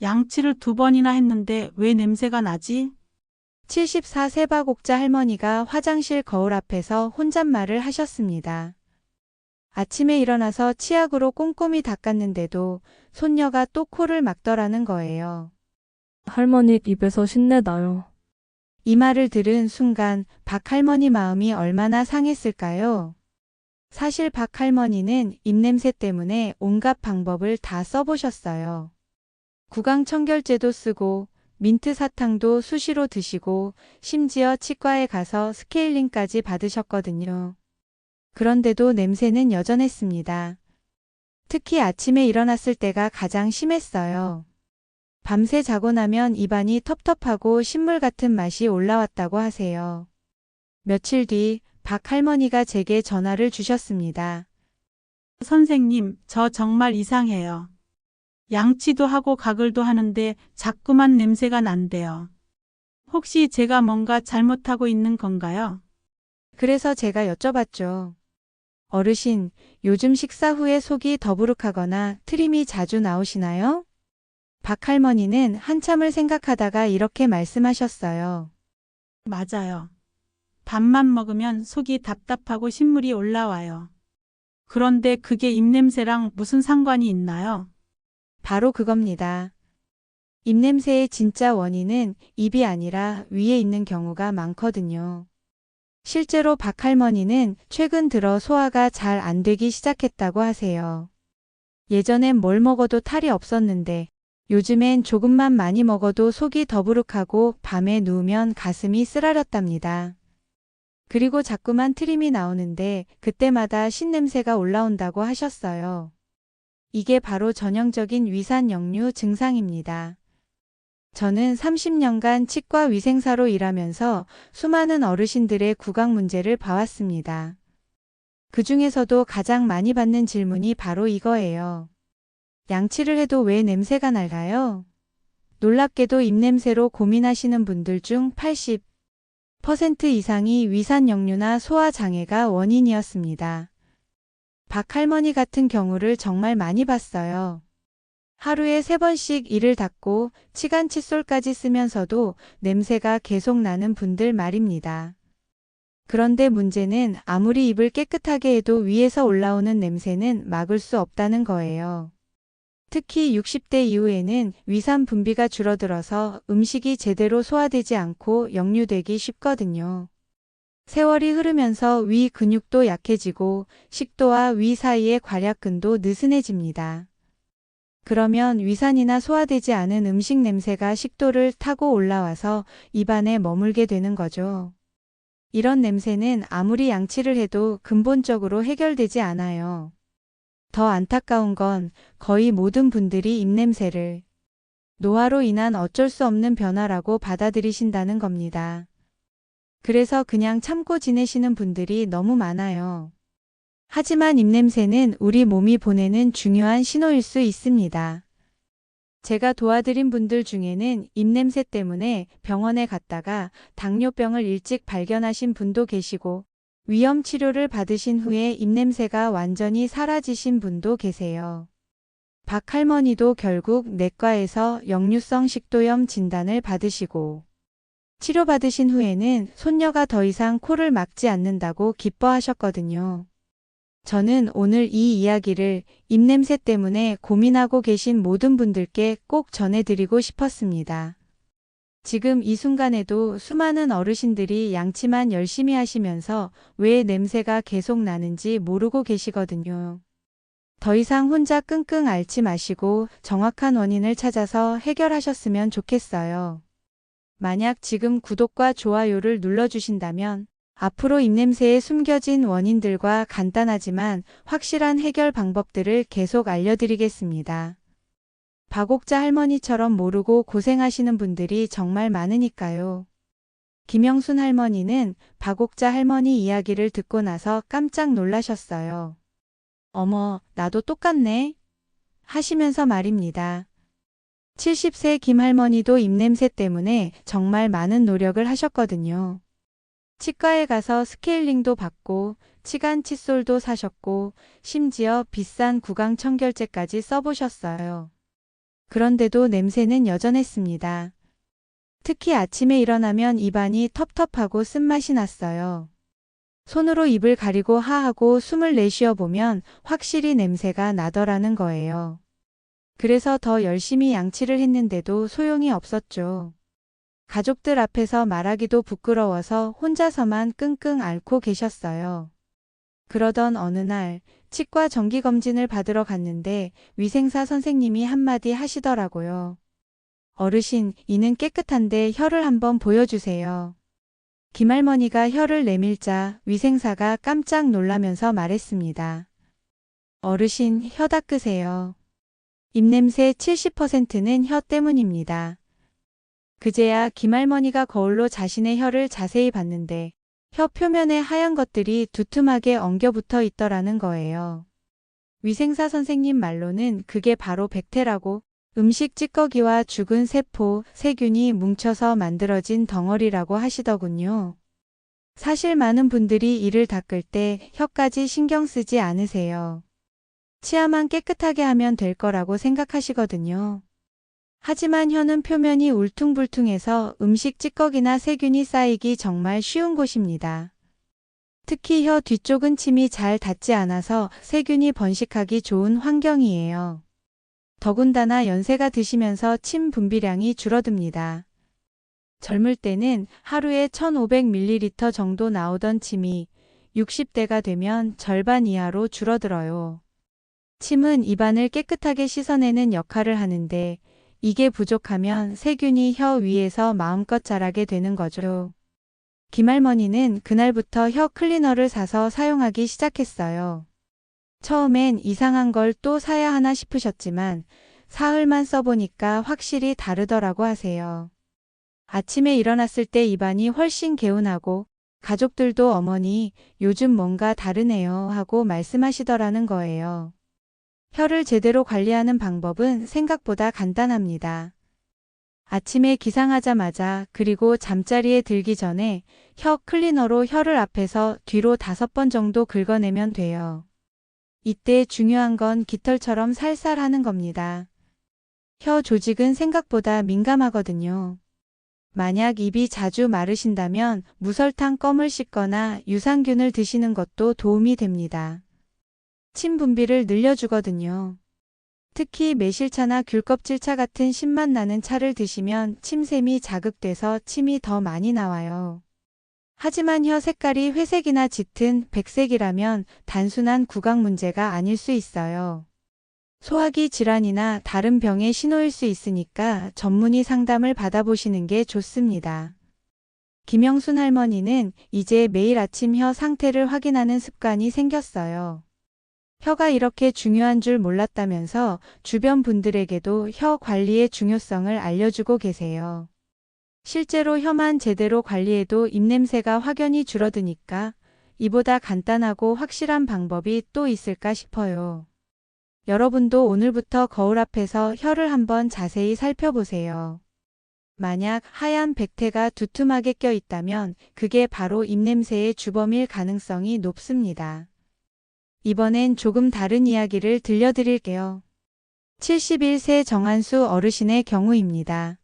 양치를 2번이나 했는데 왜 냄새가 나지? 74세 박옥자 할머니가 화장실 거울 앞에서 혼잣말을 하셨습니다. 아침에 일어나서 치약으로 꼼꼼히 닦았는데도 손녀가 또 코를 막더라는 거예요. 할머니 입에서 신내 나요. 이 말을 들은 순간 박 할머니 마음이 얼마나 상했을까요? 사실 박 할머니는 입냄새 때문에 온갖 방법을 다 써보셨어요. 구강청결제도 쓰고 민트 사탕도 수시로 드시고 심지어 치과에 가서 스케일링까지 받으셨거든요. 그런데도 냄새는 여전했습니다. 특히 아침에 일어났을 때가 가장 심했어요. 밤새 자고 나면 입안이 텁텁하고 신물 같은 맛이 올라왔다고 하세요. 며칠 뒤 박 할머니가 제게 전화를 주셨습니다. 선생님, 저 정말 이상해요. 양치도 하고 가글도 하는데 자꾸만 냄새가 난대요. 혹시 제가 뭔가 잘못하고 있는 건가요? 그래서 제가 여쭤봤죠. 어르신, 요즘 식사 후에 속이 더부룩하거나 트림이 자주 나오시나요? 박 할머니는 한참을 생각하다가 이렇게 말씀하셨어요. 맞아요. 밥만 먹으면 속이 답답하고 신물이 올라와요. 그런데 그게 입냄새랑 무슨 상관이 있나요? 바로 그겁니다. 입냄새의 진짜 원인은 입이 아니라 위에 있는 경우가 많거든요. 실제로 박 할머니는 최근 들어 소화가 잘 안 되기 시작했다고 하세요. 예전엔 뭘 먹어도 탈이 없었는데 요즘엔 조금만 많이 먹어도 속이 더부룩하고 밤에 누우면 가슴이 쓰라렸답니다. 그리고 자꾸만 트림이 나오는데 그때마다 신냄새가 올라온다고 하셨어요. 이게 바로 전형적인 위산역류 증상입니다. 저는 30년간 치과 위생사로 일하면서 수많은 어르신들의 구강 문제를 봐왔습니다. 그 중에서도 가장 많이 받는 질문이 바로 이거예요. 양치를 해도 왜 냄새가 날까요? 놀랍게도 입냄새로 고민하시는 분들 중 80% 이상이 위산역류나 소화장애가 원인이었습니다. 박 할머니 같은 경우를 정말 많이 봤어요. 하루에 3번씩 이를 닦고 치간 칫솔까지 쓰면서도 냄새가 계속 나는 분들 말입니다. 그런데 문제는 아무리 입을 깨끗하게 해도 위에서 올라오는 냄새는 막을 수 없다는 거예요. 특히 60대 이후에는 위산 분비가 줄어들어서 음식이 제대로 소화되지 않고 역류되기 쉽거든요. 세월이 흐르면서 위 근육도 약해지고 식도와 위 사이의 괄약근도 느슨해집니다. 그러면 위산이나 소화되지 않은 음식 냄새가 식도를 타고 올라와서 입안에 머물게 되는 거죠. 이런 냄새는 아무리 양치를 해도 근본적으로 해결되지 않아요. 더 안타까운 건 거의 모든 분들이 입냄새를 노화로 인한 어쩔 수 없는 변화라고 받아들이신다는 겁니다. 그래서 그냥 참고 지내시는 분들이 너무 많아요. 하지만 입냄새는 우리 몸이 보내는 중요한 신호일 수 있습니다. 제가 도와드린 분들 중에는 입냄새 때문에 병원에 갔다가 당뇨병을 일찍 발견하신 분도 계시고 위염 치료를 받으신 후에 입냄새가 완전히 사라지신 분도 계세요. 박 할머니도 결국 내과에서 역류성 식도염 진단을 받으시고 치료받으신 후에는 손녀가 더 이상 코를 막지 않는다고 기뻐하셨거든요. 저는 오늘 이 이야기를 입냄새 때문에 고민하고 계신 모든 분들께 꼭 전해드리고 싶었습니다. 지금 이 순간에도 수많은 어르신들이 양치만 열심히 하시면서 왜 냄새가 계속 나는지 모르고 계시거든요. 더 이상 혼자 끙끙 앓지 마시고 정확한 원인을 찾아서 해결하셨으면 좋겠어요. 만약 지금 구독과 좋아요를 눌러주신다면 앞으로 입냄새의 숨겨진 원인들과 간단하지만 확실한 해결 방법들을 계속 알려드리겠습니다. 박옥자 할머니처럼 모르고 고생하시는 분들이 정말 많으니까요. 김영순 할머니는 박옥자 할머니 이야기를 듣고 나서 깜짝 놀라셨어요. 어머, 나도 똑같네. 하시면서 말입니다. 70세 김 할머니도 입냄새 때문에 정말 많은 노력을 하셨거든요. 치과에 가서 스케일링도 받고 치간 칫솔도 사셨고 심지어 비싼 구강 청결제까지 써보셨어요. 그런데도 냄새는 여전했습니다. 특히 아침에 일어나면 입안이 텁텁하고 쓴맛이 났어요. 손으로 입을 가리고 하하고 숨을 내쉬어 보면 확실히 냄새가 나더라는 거예요. 그래서 더 열심히 양치를 했는데도 소용이 없었죠. 가족들 앞에서 말하기도 부끄러워서 혼자서만 끙끙 앓고 계셨어요. 그러던 어느 날 치과 정기검진을 받으러 갔는데 위생사 선생님이 한마디 하시더라고요. 어르신, 이는 깨끗한데 혀를 한번 보여주세요. 김할머니가 혀를 내밀자 위생사가 깜짝 놀라면서 말했습니다. 어르신, 혀 닦으세요. 입냄새 70%는 혀 때문입니다. 그제야 김할머니가 거울로 자신의 혀를 자세히 봤는데 혀 표면에 하얀 것들이 두툼하게 엉겨붙어 있더라는 거예요. 위생사 선생님 말로는 그게 바로 백태라고 음식 찌꺼기와 죽은 세포, 세균이 뭉쳐서 만들어진 덩어리라고 하시더군요. 사실 많은 분들이 이를 닦을 때 혀까지 신경 쓰지 않으세요. 치아만 깨끗하게 하면 될 거라고 생각하시거든요. 하지만 혀는 표면이 울퉁불퉁해서 음식 찌꺼기나 세균이 쌓이기 정말 쉬운 곳입니다. 특히 혀 뒤쪽은 침이 잘 닿지 않아서 세균이 번식하기 좋은 환경이에요. 더군다나 연세가 드시면서 침 분비량이 줄어듭니다. 젊을 때는 하루에 1500ml 정도 나오던 침이 60대가 되면 절반 이하로 줄어들어요. 침은 입안을 깨끗하게 씻어내는 역할을 하는데 이게 부족하면 세균이 혀 위에서 마음껏 자라게 되는 거죠. 김할머니는 그날부터 혀 클리너를 사서 사용하기 시작했어요. 처음엔 이상한 걸 또 사야 하나 싶으셨지만 사흘만 써보니까 확실히 다르더라고 하세요. 아침에 일어났을 때 입안이 훨씬 개운하고 가족들도 어머니, 요즘 뭔가 다르네요 하고 말씀하시더라는 거예요. 혀를 제대로 관리하는 방법은 생각보다 간단합니다. 아침에 기상하자마자 그리고 잠자리에 들기 전에 혀 클리너로 혀를 앞에서 뒤로 5번 정도 긁어내면 돼요. 이때 중요한 건 깃털처럼 살살 하는 겁니다. 혀 조직은 생각보다 민감하거든요. 만약 입이 자주 마르신다면 무설탕 껌을 씹거나 유산균을 드시는 것도 도움이 됩니다. 침 분비를 늘려주거든요. 특히 매실차나 귤껍질차 같은 신맛 나는 차를 드시면 침샘이 자극돼서 침이 더 많이 나와요. 하지만 혀 색깔이 회색이나 짙은 백색이라면 단순한 구강 문제가 아닐 수 있어요. 소화기 질환이나 다른 병의 신호일 수 있으니까 전문의 상담을 받아보시는 게 좋습니다. 김영순 할머니는 이제 매일 아침 혀 상태를 확인하는 습관이 생겼어요. 혀가 이렇게 중요한 줄 몰랐다면서 주변 분들에게도 혀 관리의 중요성을 알려주고 계세요. 실제로 혀만 제대로 관리해도 입냄새가 확연히 줄어드니까 이보다 간단하고 확실한 방법이 또 있을까 싶어요. 여러분도 오늘부터 거울 앞에서 혀를 한번 자세히 살펴보세요. 만약 하얀 백태가 두툼하게 껴 있다면 그게 바로 입냄새의 주범일 가능성이 높습니다. 이번엔 조금 다른 이야기를 들려드릴게요. 71세 정한수 어르신의 경우입니다.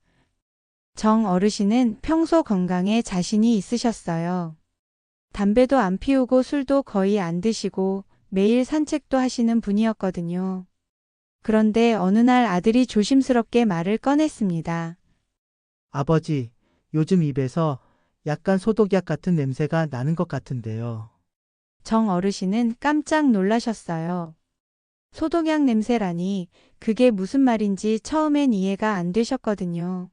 정 어르신은 평소 건강에 자신이 있으셨어요. 담배도 안 피우고 술도 거의 안 드시고 매일 산책도 하시는 분이었거든요. 그런데 어느 날 아들이 조심스럽게 말을 꺼냈습니다. 아버지, 요즘 입에서 약간 소독약 같은 냄새가 나는 것 같은데요. 정 어르신은 깜짝 놀라셨어요. 소독약 냄새라니 그게 무슨 말인지 처음엔 이해가 안 되셨거든요.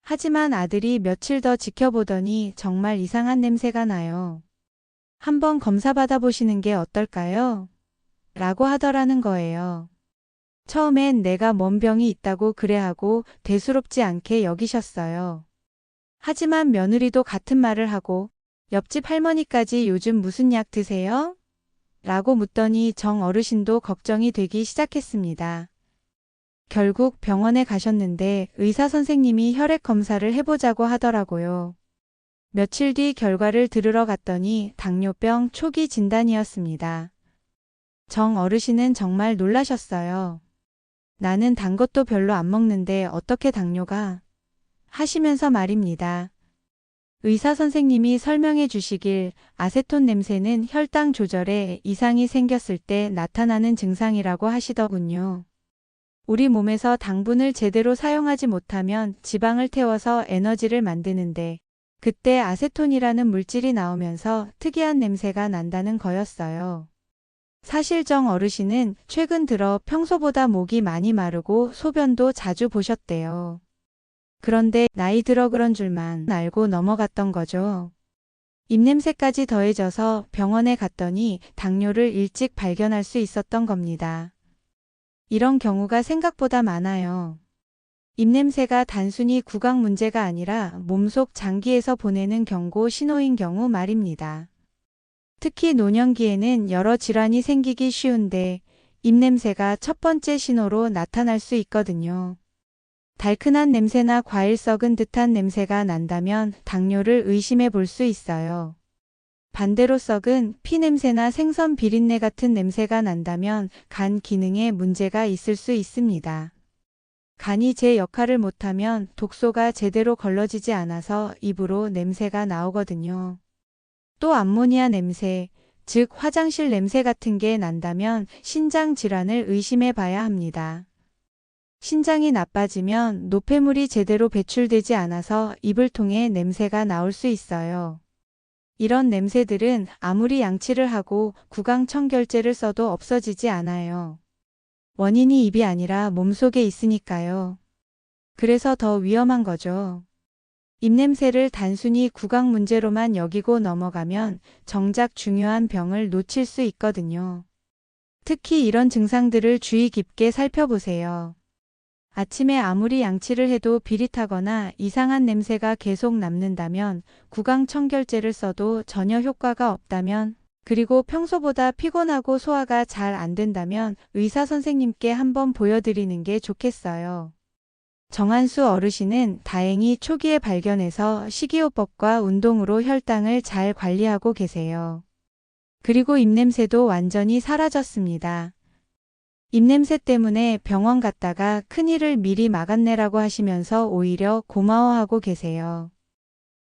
하지만 아들이 며칠 더 지켜보더니 정말 이상한 냄새가 나요. 한번 검사 받아보시는 게 어떨까요? 라고 하더라는 거예요. 처음엔 내가 뭔 병이 있다고 그래 하고 대수롭지 않게 여기셨어요. 하지만 며느리도 같은 말을 하고 옆집 할머니까지 요즘 무슨 약 드세요? 라고 묻더니 정 어르신도 걱정이 되기 시작했습니다. 결국 병원에 가셨는데 의사 선생님이 혈액 검사를 해보자고 하더라고요. 며칠 뒤 결과를 들으러 갔더니 당뇨병 초기 진단이었습니다. 정 어르신은 정말 놀라셨어요. 나는 단 것도 별로 안 먹는데 어떻게 당뇨가? 하시면서 말입니다. 의사 선생님이 설명해 주시길 아세톤 냄새는 혈당 조절에 이상이 생겼을 때 나타나는 증상이라고 하시더군요. 우리 몸에서 당분을 제대로 사용하지 못하면 지방을 태워서 에너지를 만드는데 그때 아세톤이라는 물질이 나오면서 특이한 냄새가 난다는 거였어요. 사실 정 어르신은 최근 들어 평소보다 목이 많이 마르고 소변도 자주 보셨대요. 그런데 나이 들어 그런 줄만 알고 넘어갔던 거죠. 입냄새까지 더해져서 병원에 갔더니 당뇨를 일찍 발견할 수 있었던 겁니다. 이런 경우가 생각보다 많아요. 입냄새가 단순히 구강 문제가 아니라 몸속 장기에서 보내는 경고 신호인 경우 말입니다. 특히 노년기에는 여러 질환이 생기기 쉬운데 입냄새가 첫 번째 신호로 나타날 수 있거든요. 달큰한 냄새나 과일 썩은 듯한 냄새가 난다면 당뇨를 의심해 볼 수 있어요. 반대로 썩은 피 냄새나 생선 비린내 같은 냄새가 난다면 간 기능에 문제가 있을 수 있습니다. 간이 제 역할을 못하면 독소가 제대로 걸러지지 않아서 입으로 냄새가 나오거든요. 또 암모니아 냄새, 즉 화장실 냄새 같은 게 난다면 신장 질환을 의심해 봐야 합니다. 신장이 나빠지면 노폐물이 제대로 배출되지 않아서 입을 통해 냄새가 나올 수 있어요. 이런 냄새들은 아무리 양치를 하고 구강청결제를 써도 없어지지 않아요. 원인이 입이 아니라 몸속에 있으니까요. 그래서 더 위험한 거죠. 입냄새를 단순히 구강 문제로만 여기고 넘어가면 정작 중요한 병을 놓칠 수 있거든요. 특히 이런 증상들을 주의 깊게 살펴보세요. 아침에 아무리 양치를 해도 비릿하거나 이상한 냄새가 계속 남는다면, 구강청결제를 써도 전혀 효과가 없다면, 그리고 평소보다 피곤하고 소화가 잘 안 된다면 의사 선생님께 한번 보여드리는 게 좋겠어요. 정한수 어르신은 다행히 초기에 발견해서 식이요법과 운동으로 혈당을 잘 관리하고 계세요. 그리고 입냄새도 완전히 사라졌습니다. 입냄새 때문에 병원 갔다가 큰일을 미리 막았네라고 하시면서 오히려 고마워하고 계세요.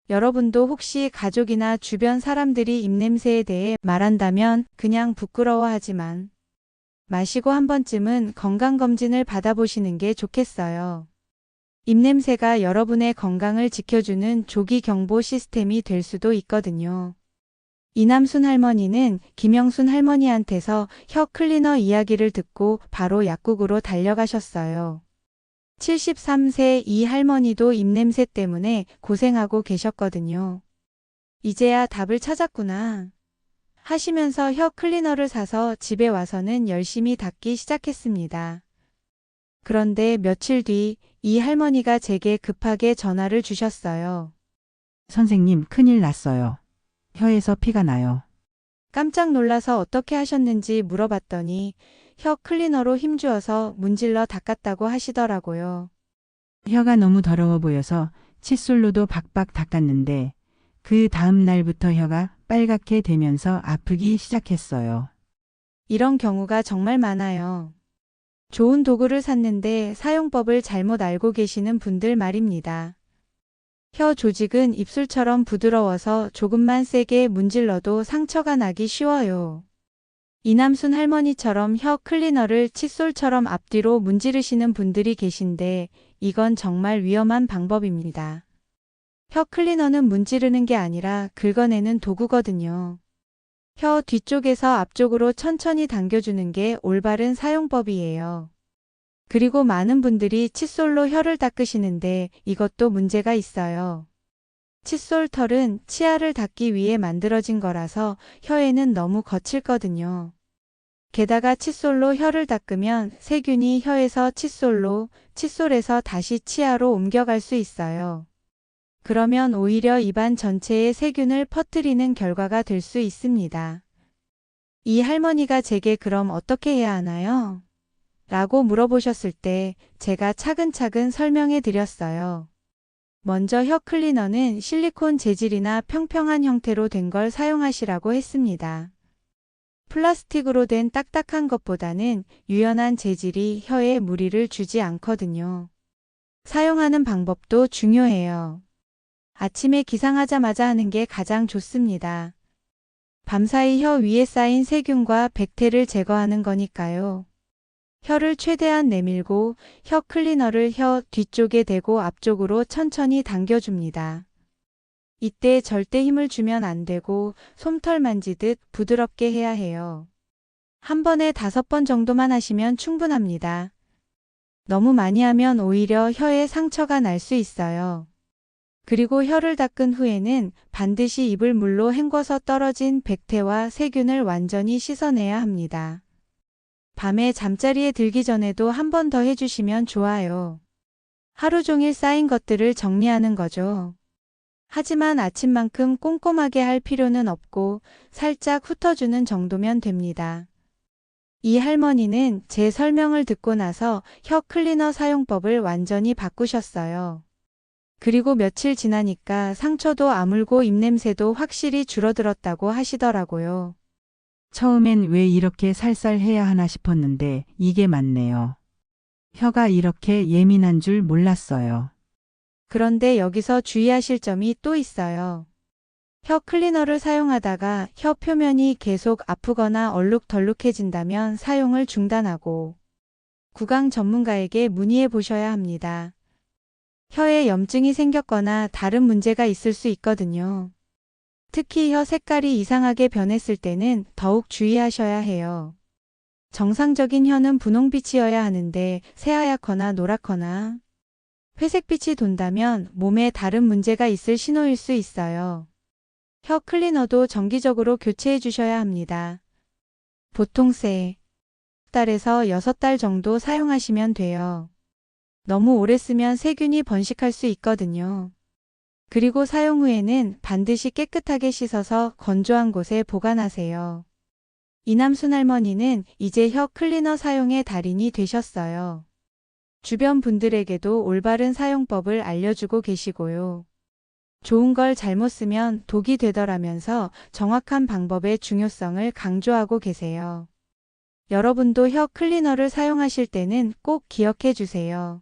여러분도 혹시 가족이나 주변 사람들이 입냄새에 대해 말한다면 그냥 부끄러워하지만 마시고 한 번쯤은 건강검진을 받아보시는 게 좋겠어요. 입냄새가 여러분의 건강을 지켜주는 조기 경보 시스템이 될 수도 있거든요. 이남순 할머니는 김영순 할머니한테서 혀 클리너 이야기를 듣고 바로 약국으로 달려가셨어요. 73세 이 할머니도 입냄새 때문에 고생하고 계셨거든요. 이제야 답을 찾았구나 하시면서 혀 클리너를 사서 집에 와서는 열심히 닦기 시작했습니다. 그런데 며칠 뒤 이 할머니가 제게 급하게 전화를 주셨어요. 선생님, 큰일 났어요. 혀에서 피가 나요. 깜짝 놀라서 어떻게 하셨는지 물어봤더니 혀 클리너로 힘주어서 문질러 닦았다고 하시더라고요. 혀가 너무 더러워 보여서 칫솔로도 박박 닦았는데 그 다음 날부터 혀가 빨갛게 되면서 아프기 시작했어요. 이런 경우가 정말 많아요. 좋은 도구를 샀는데 사용법을 잘못 알고 계시는 분들 말입니다. 혀 조직은 입술처럼 부드러워서 조금만 세게 문질러도 상처가 나기 쉬워요. 이남순 할머니처럼 혀 클리너를 칫솔처럼 앞뒤로 문지르시는 분들이 계신데 이건 정말 위험한 방법입니다. 혀 클리너는 문지르는 게 아니라 긁어내는 도구거든요. 혀 뒤쪽에서 앞쪽으로 천천히 당겨주는 게 올바른 사용법이에요. 그리고 많은 분들이 칫솔로 혀를 닦으시는데 이것도 문제가 있어요. 칫솔 털은 치아를 닦기 위해 만들어진 거라서 혀에는 너무 거칠거든요. 게다가 칫솔로 혀를 닦으면 세균이 혀에서 칫솔로, 칫솔에서 다시 치아로 옮겨갈 수 있어요. 그러면 오히려 입안 전체에 세균을 퍼뜨리는 결과가 될 수 있습니다. 이 할머니가 제게 그럼 어떻게 해야 하나요? 라고 물어보셨을 때 제가 차근차근 설명해 드렸어요. 먼저 혀 클리너는 실리콘 재질이나 평평한 형태로 된 걸 사용하시라고 했습니다. 플라스틱으로 된 딱딱한 것보다는 유연한 재질이 혀에 무리를 주지 않거든요. 사용하는 방법도 중요해요. 아침에 기상하자마자 하는 게 가장 좋습니다. 밤사이 혀 위에 쌓인 세균과 백태를 제거하는 거니까요. 혀를 최대한 내밀고 혀 클리너를 혀 뒤쪽에 대고 앞쪽으로 천천히 당겨줍니다. 이때 절대 힘을 주면 안 되고 솜털 만지듯 부드럽게 해야 해요. 한 번에 5번 정도만 하시면 충분합니다. 너무 많이 하면 오히려 혀에 상처가 날 수 있어요. 그리고 혀를 닦은 후에는 반드시 입을 물로 헹궈서 떨어진 백태와 세균을 완전히 씻어내야 합니다. 밤에 잠자리에 들기 전에도 한 번 더 해주시면 좋아요. 하루 종일 쌓인 것들을 정리하는 거죠. 하지만 아침만큼 꼼꼼하게 할 필요는 없고 살짝 훑어주는 정도면 됩니다. 이 할머니는 제 설명을 듣고 나서 혀 클리너 사용법을 완전히 바꾸셨어요. 그리고 며칠 지나니까 상처도 아물고 입냄새도 확실히 줄어들었다고 하시더라고요. 처음엔 왜 이렇게 살살해야 하나 싶었는데 이게 맞네요. 혀가 이렇게 예민한 줄 몰랐어요. 그런데 여기서 주의하실 점이 또 있어요. 혀 클리너를 사용하다가 혀 표면이 계속 아프거나 얼룩덜룩해진다면 사용을 중단하고 구강 전문가에게 문의해 보셔야 합니다. 혀에 염증이 생겼거나 다른 문제가 있을 수 있거든요. 특히 혀 색깔이 이상하게 변했을 때는 더욱 주의하셔야 해요. 정상적인 혀는 분홍빛이어야 하는데 새하얗거나 노랗거나 회색빛이 돈다면 몸에 다른 문제가 있을 신호일 수 있어요. 혀 클리너도 정기적으로 교체해 주셔야 합니다. 보통 3달에서 6달 정도 사용하시면 돼요. 너무 오래 쓰면 세균이 번식할 수 있거든요. 그리고 사용 후에는 반드시 깨끗하게 씻어서 건조한 곳에 보관하세요. 이남순 할머니는 이제 혀 클리너 사용의 달인이 되셨어요. 주변 분들에게도 올바른 사용법을 알려주고 계시고요. 좋은 걸 잘못 쓰면 독이 되더라면서 정확한 방법의 중요성을 강조하고 계세요. 여러분도 혀 클리너를 사용하실 때는 꼭 기억해 주세요.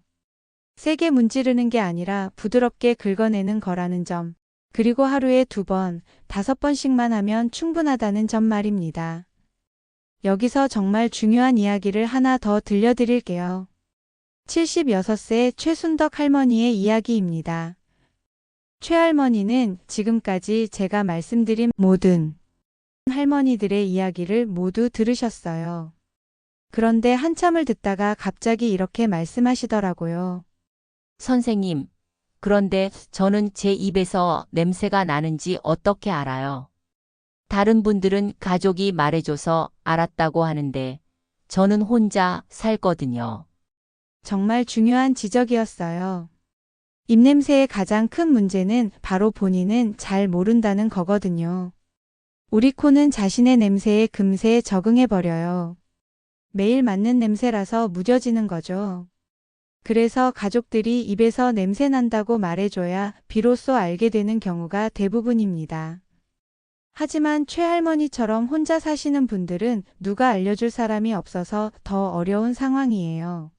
세게 문지르는 게 아니라 부드럽게 긁어내는 거라는 점, 그리고 하루에 2번, 5번씩만 하면 충분하다는 점 말입니다. 여기서 정말 중요한 이야기를 하나 더 들려드릴게요. 76세 최순덕 할머니의 이야기입니다. 최할머니는 지금까지 제가 말씀드린 모든 할머니들의 이야기를 모두 들으셨어요. 그런데 한참을 듣다가 갑자기 이렇게 말씀하시더라고요. 선생님, 그런데 저는 제 입에서 냄새가 나는지 어떻게 알아요? 다른 분들은 가족이 말해줘서 알았다고 하는데 저는 혼자 살거든요. 정말 중요한 지적이었어요. 입냄새의 가장 큰 문제는 바로 본인은 잘 모른다는 거거든요. 우리 코는 자신의 냄새에 금세 적응해버려요. 매일 맡는 냄새라서 무뎌지는 거죠. 그래서 가족들이 입에서 냄새 난다고 말해줘야 비로소 알게 되는 경우가 대부분입니다. 하지만 최할머니처럼 혼자 사시는 분들은 누가 알려줄 사람이 없어서 더 어려운 상황이에요.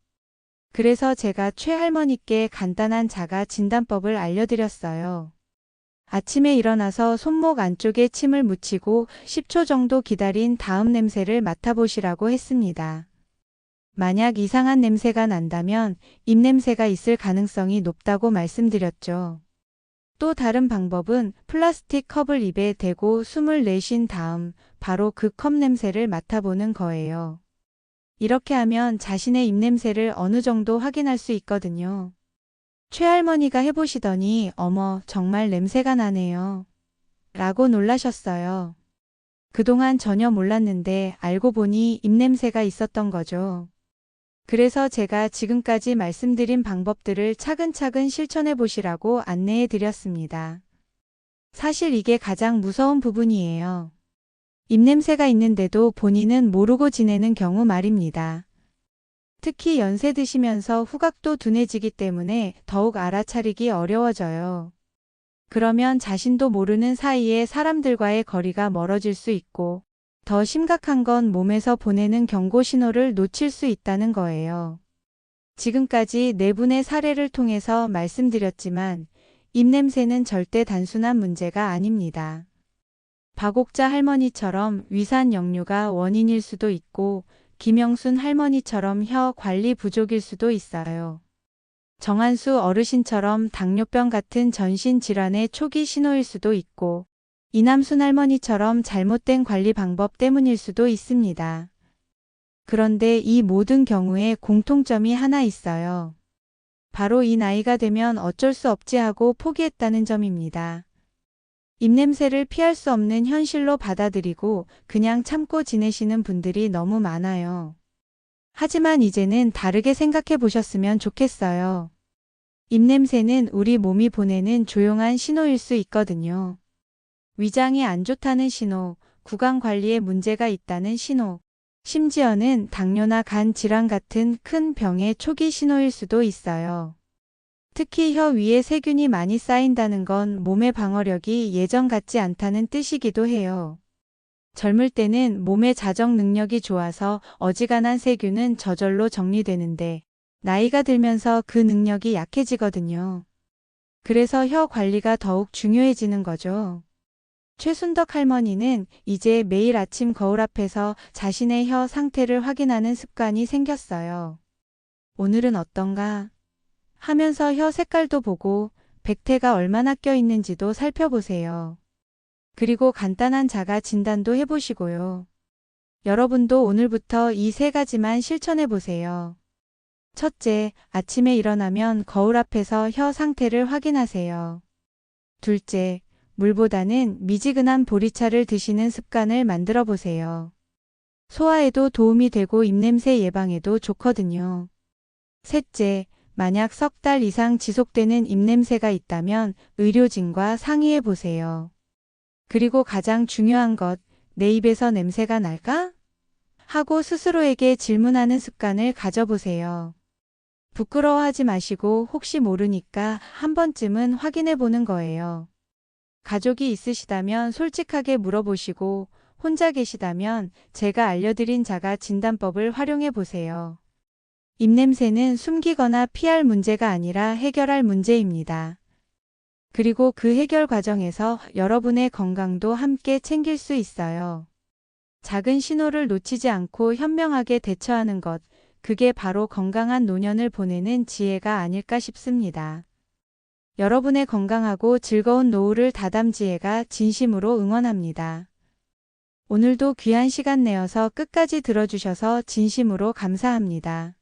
그래서 제가 최할머니께 간단한 자가 진단법을 알려드렸어요. 아침에 일어나서 손목 안쪽에 침을 묻히고 10초 정도 기다린 다음 냄새를 맡아보시라고 했습니다. 만약 이상한 냄새가 난다면 입냄새가 있을 가능성이 높다고 말씀드렸죠. 또 다른 방법은 플라스틱 컵을 입에 대고 숨을 내쉰 다음 바로 그 컵 냄새를 맡아보는 거예요. 이렇게 하면 자신의 입냄새를 어느 정도 확인할 수 있거든요. 최할머니가 해보시더니 어머 정말 냄새가 나네요. 라고 놀라셨어요. 그동안 전혀 몰랐는데 알고 보니 입냄새가 있었던 거죠. 그래서 제가 지금까지 말씀드린 방법들을 차근차근 실천해 보시라고 안내해 드렸습니다. 사실 이게 가장 무서운 부분이에요. 입냄새가 있는데도 본인은 모르고 지내는 경우 말입니다. 특히 연세 드시면서 후각도 둔해지기 때문에 더욱 알아차리기 어려워져요. 그러면 자신도 모르는 사이에 사람들과의 거리가 멀어질 수 있고 더 심각한 건 몸에서 보내는 경고 신호를 놓칠 수 있다는 거예요. 지금까지 네 분의 사례를 통해서 말씀드렸지만 입냄새는 절대 단순한 문제가 아닙니다. 박옥자 할머니처럼 위산 역류가 원인일 수도 있고 김영순 할머니처럼 혀 관리 부족일 수도 있어요. 정한수 어르신처럼 당뇨병 같은 전신 질환의 초기 신호일 수도 있고 이남순 할머니처럼 잘못된 관리 방법 때문일 수도 있습니다. 그런데 이 모든 경우에 공통점이 하나 있어요. 바로 이 나이가 되면 어쩔 수 없지 하고 포기했다는 점입니다. 입냄새를 피할 수 없는 현실로 받아들이고 그냥 참고 지내시는 분들이 너무 많아요. 하지만 이제는 다르게 생각해 보셨으면 좋겠어요. 입냄새는 우리 몸이 보내는 조용한 신호일 수 있거든요. 위장이 안 좋다는 신호, 구강 관리에 문제가 있다는 신호, 심지어는 당뇨나 간 질환 같은 큰 병의 초기 신호일 수도 있어요. 특히 혀 위에 세균이 많이 쌓인다는 건 몸의 방어력이 예전 같지 않다는 뜻이기도 해요. 젊을 때는 몸의 자정 능력이 좋아서 어지간한 세균은 저절로 정리되는데 나이가 들면서 그 능력이 약해지거든요. 그래서 혀 관리가 더욱 중요해지는 거죠. 최순덕 할머니는 이제 매일 아침 거울 앞에서 자신의 혀 상태를 확인하는 습관이 생겼어요. 오늘은 어떤가? 하면서 혀 색깔도 보고 백태가 얼마나 껴있는지도 살펴보세요. 그리고 간단한 자가 진단도 해보시고요. 여러분도 오늘부터 이 세 가지만 실천해보세요. 첫째, 아침에 일어나면 거울 앞에서 혀 상태를 확인하세요. 둘째, 물보다는 미지근한 보리차를 드시는 습관을 만들어 보세요. 소화에도 도움이 되고 입냄새 예방에도 좋거든요. 셋째, 만약 석 달 이상 지속되는 입냄새가 있다면 의료진과 상의해 보세요. 그리고 가장 중요한 것, 내 입에서 냄새가 날까? 하고 스스로에게 질문하는 습관을 가져보세요. 부끄러워하지 마시고 혹시 모르니까 한 번쯤은 확인해 보는 거예요. 가족이 있으시다면 솔직하게 물어보시고 혼자 계시다면 제가 알려드린 자가 진단법을 활용해 보세요. 입냄새는 숨기거나 피할 문제가 아니라 해결할 문제입니다. 그리고 그 해결 과정에서 여러분의 건강도 함께 챙길 수 있어요. 작은 신호를 놓치지 않고 현명하게 대처하는 것, 그게 바로 건강한 노년을 보내는 지혜가 아닐까 싶습니다. 여러분의 건강하고 즐거운 노후를 다담지혜가 진심으로 응원합니다. 오늘도 귀한 시간 내어서 끝까지 들어주셔서 진심으로 감사합니다.